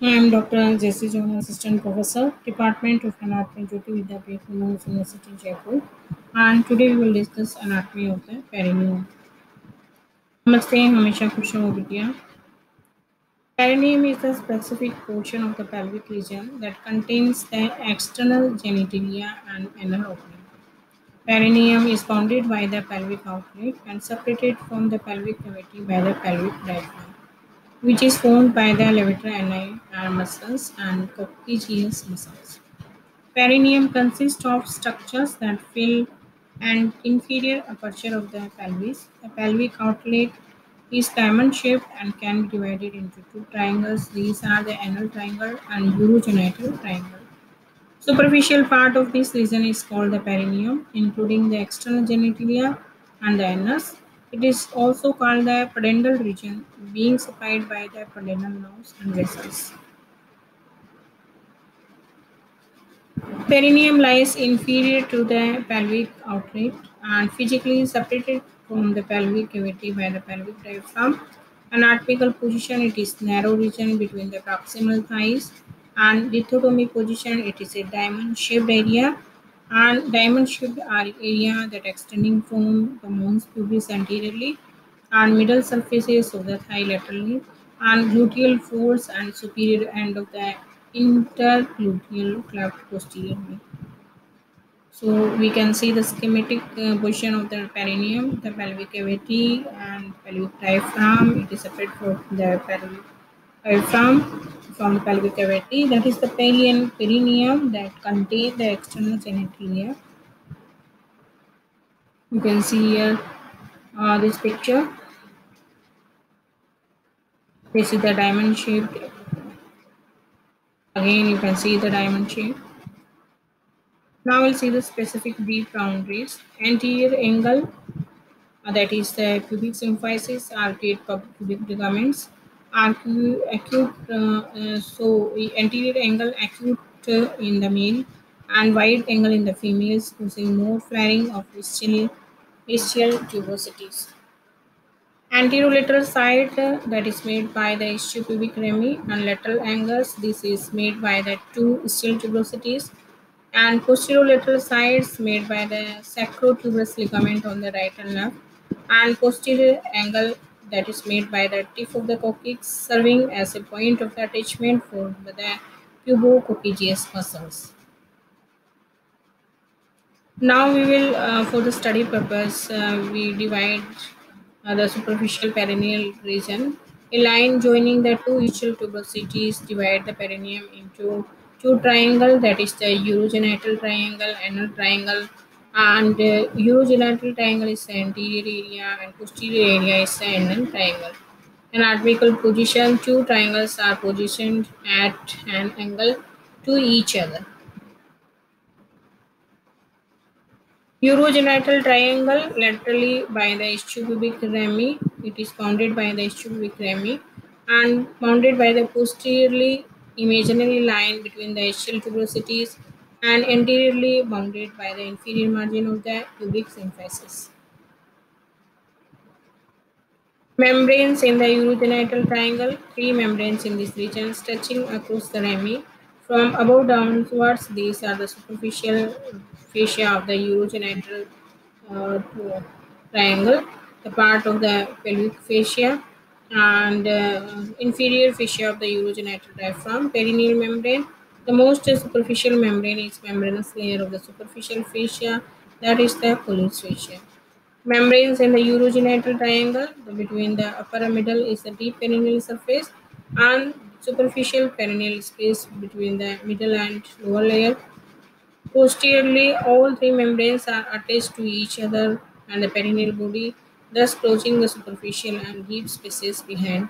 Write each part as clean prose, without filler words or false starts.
I am Dr. Jessie John, Assistant Professor, Department of Anatomy, Jyoti Vidyapeeth, Women's University, Jaipur. And today we will discuss anatomy of the perineum. नमस्ते हमेशा खुश रहो बिटिया. Perineum is the specific portion of the pelvic region that contains the external genitalia and anal opening. Perineum is bounded by the pelvic outlet and separated from the pelvic cavity by the pelvic diaphragm, which is formed by the levator ani muscles and coccygeus muscles. Perineum consists of structures that fill an inferior aperture of the pelvis. The pelvic outlet is diamond-shaped and can be divided into two triangles. These are the anal triangle and urogenital triangle. Superficial part of this region is called the perineum, including the external genitalia and the anus. It is also called the pudendal region, being supplied by the pudendal nerves and vessels. Perineum lies inferior to the pelvic outlet and physically separated from the pelvic cavity by the pelvic diaphragm. Anatomical position, it is narrow region between the proximal thighs, and lithotomy position, it is a diamond shaped area, and diamond shaped area that extending from the mons pubis anteriorly and middle surfaces of the thigh laterally, and gluteal folds and superior end of the intergluteal cleft posteriorly. So we can see the schematic position of the perineum, the pelvic cavity and pelvic diaphragm. It is separate from the pelvic diaphragm from the pelvic cavity. That is the perineum that contains the external genitalia. You can see here this picture. This is the diamond shaped. Again, you can see the diamond shape. Now we'll see the specific deep boundaries. Anterior angle, that is the pubic symphysis, arcuate pubic ligaments, acute, anterior angle acute in the male and wide angle in the females, causing more flaring of ischial tubosities. Anterolateral side, that is made by the ischiopubic rami, and lateral angles, this is made by the two ischial tubosities, and posterolateral sides made by the sacrotuberous ligament on the right and left, and posterior angle that is made by the tip of the coccyx, serving as a point of attachment for the pubococcygeus muscles. Now we will, for the study purpose, we divide the superficial perineal region. A line joining the two ischial tuberosities divide the perineum into two triangles, that is the urogenital triangle, anal triangle, and urogenital triangle is the anterior area and posterior area is the anal triangle. Anatomical position, two triangles are positioned at an angle to each other. Urogenital triangle laterally by the ischiopubic rami. It is bounded by the ischiopubic rami and bounded by the posteriorly imaginary line between the ischial tuberosities and anteriorly bounded by the inferior margin of the pubic symphysis. Membranes in the urogenital triangle, three membranes in this region stretching across the rami. From above downwards, these are the superficial fascia of the urogenital triangle, the part of the pelvic fascia, and inferior fascia of the urogenital diaphragm. Perineal membrane, the most superficial membrane is membranous layer of the superficial fascia, that is the Colles fascia. Membranes in the urogenital triangle, between the upper and middle is the deep perineal surface, and superficial perineal space between the middle and lower layer. Posteriorly, all three membranes are attached to each other and the perineal body, thus closing the superficial and deep spaces behind.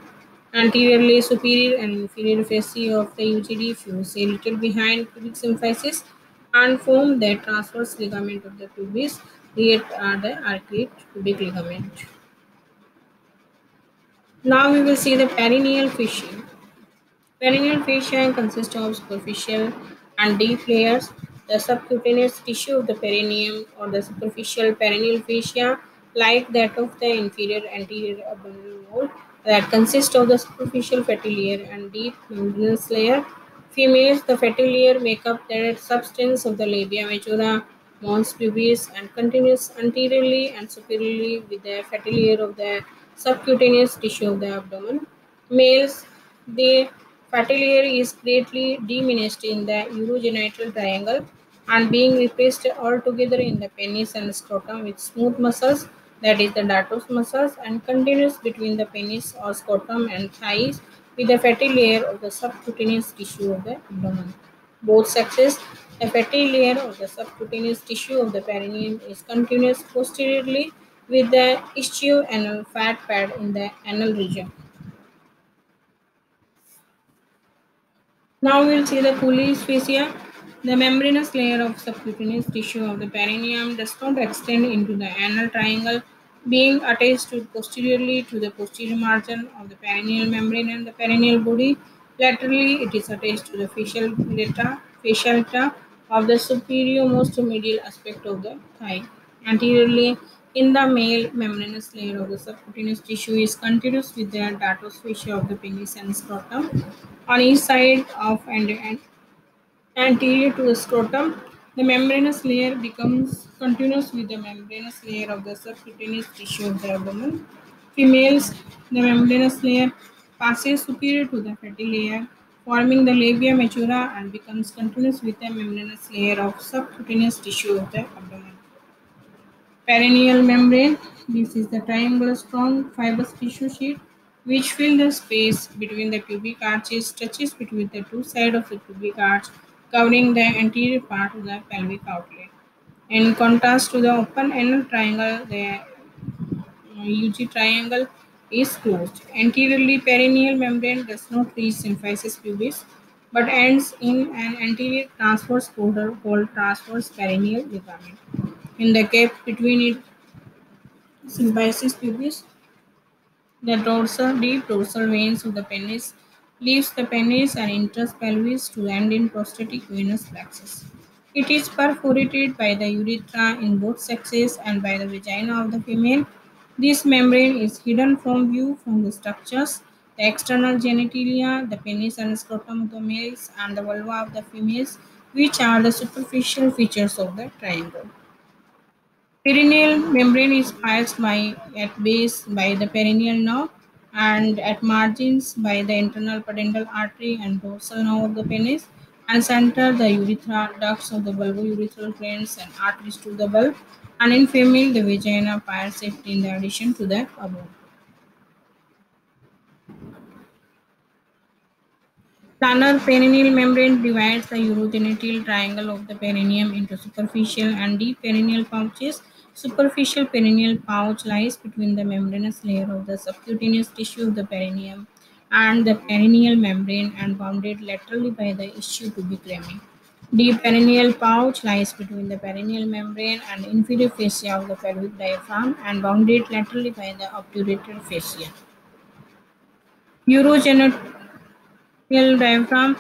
Anteriorly, superior and inferior fascia of the UGD fuse a little behind pubic symphysis and form the transverse ligament of the pubis. Here are the arcuate pubic ligament. Now we will see the perineal fascia. Perineal fascia consists of superficial and deep layers. The subcutaneous tissue of the perineum or the superficial perineal fascia, like that of the inferior anterior abdominal wall, that consist of the superficial fatty layer and deep membranous layer. Females, the fatty layer make up the substance of the labia majora, mons pubis, and continues anteriorly and superiorly with the fatty layer of the subcutaneous tissue of the abdomen. Males, the fatty layer is greatly diminished in the urogenital triangle and being replaced altogether in the penis and scrotum with smooth muscles, that is the dartos muscles, and continues between the penis or scrotum and thighs with a fatty layer of the subcutaneous tissue of the abdomen. Both sexes, the fatty layer of the subcutaneous tissue of the perineum is continuous posteriorly with the ischio-anal fat pad in the anal region. Now we'll see the Pully's fascia. The membranous layer of subcutaneous tissue of the perineum does not extend into the anal triangle, being attached to posteriorly to the posterior margin of the perineal membrane and the perineal body. Laterally, it is attached to the fasciata of the superior-most medial aspect of the thigh. Anteriorly, in the male, membranous layer of the subcutaneous tissue is continuous with the dartos fascia of the penis and scrotum on each side of and anterior to the scrotum. The membranous layer becomes continuous with the membranous layer of the subcutaneous tissue of the abdomen. Females, the membranous layer passes superior to the fatty layer, forming the labia majora and becomes continuous with the membranous layer of subcutaneous tissue of the abdomen. Perineal membrane. This is the triangular strong fibrous tissue sheet which fill the space between the pubic arches, touches between the two sides of the pubic arch, covering the anterior part of the pelvic outlet. In contrast to the open anal triangle, the UG triangle is closed. Anteriorly, perineal membrane does not reach symphysis pubis but ends in an anterior transverse border called transverse perineal ligament. In the gap between it symphysis pubis, the dorsal deep dorsal veins of the penis leaves the penis and enters pelvis to end in prostatic venous plexus. It is perforated by the urethra in both sexes and by the vagina of the female. This membrane is hidden from view from the structures, the external genitalia, the penis and scrotum of the males, and the vulva of the females, which are the superficial features of the triangle. Perineal membrane is pierced by at base by the perineal nerve and at margins by the internal pudendal artery and dorsal nerve of the penis and center the urethra ducts of the bulbourethral glands and arteries to the bulb and in female the vagina pierces it in the addition to the above. Planar perineal membrane divides the urogenital triangle of the perineum into superficial and deep perineal pouches. Superficial perineal pouch lies between the membranous layer of the subcutaneous tissue of the perineum and the perineal membrane and bounded laterally by the ischiopubic rami. Deep perineal pouch lies between the perineal membrane and inferior fascia of the pelvic diaphragm and bounded laterally by the obturator fascia. Urogenital diaphragm.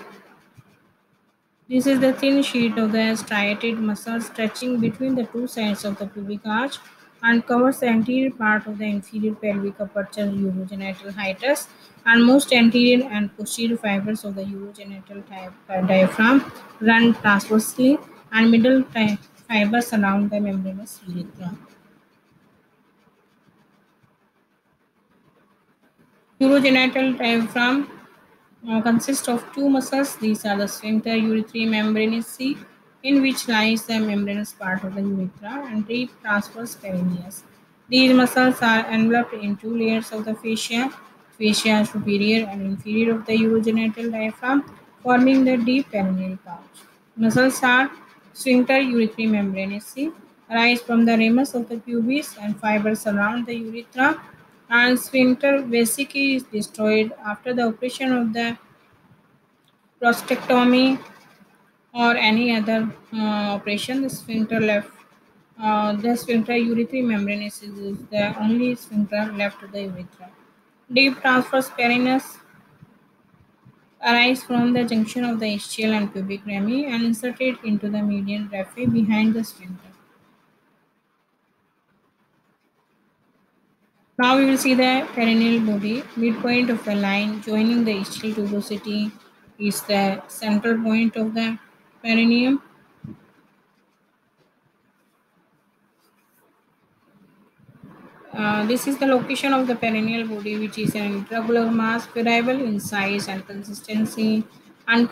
This is the thin sheet of the striated muscle stretching between the two sides of the pubic arch and covers the anterior part of the inferior pelvic aperture urogenital hiatus and most anterior and posterior fibers of the urogenital diaphragm run transversely and middle fibers surround the membranous urethra. Urogenital diaphragm consists of two muscles. These are the sphincter urethrae membranaceae, in which lies the membranous part of the urethra, and deep transverse perineus. These muscles are enveloped in two layers of the fascia superior and inferior of the urogenital diaphragm, forming the deep perineal pouch. Muscles are sphincter urethrae membranaceae, arise from the ramus of the pubis and fibers surround the urethra and sphincter vesicae is destroyed after the operation of the prostatectomy or any other operation. The sphincter urethrae membranaceae is the only sphincter left to the urethra. Deep transverse perineus arise from the junction of the ischial and pubic rami and inserted into the median raphe behind the sphincter. Now we will see the perennial body. Midpoint of the line joining the ischial tuberosity is the central point of the perineum. This is the location of the perennial body, which is an irregular mass, variable in size and consistency, and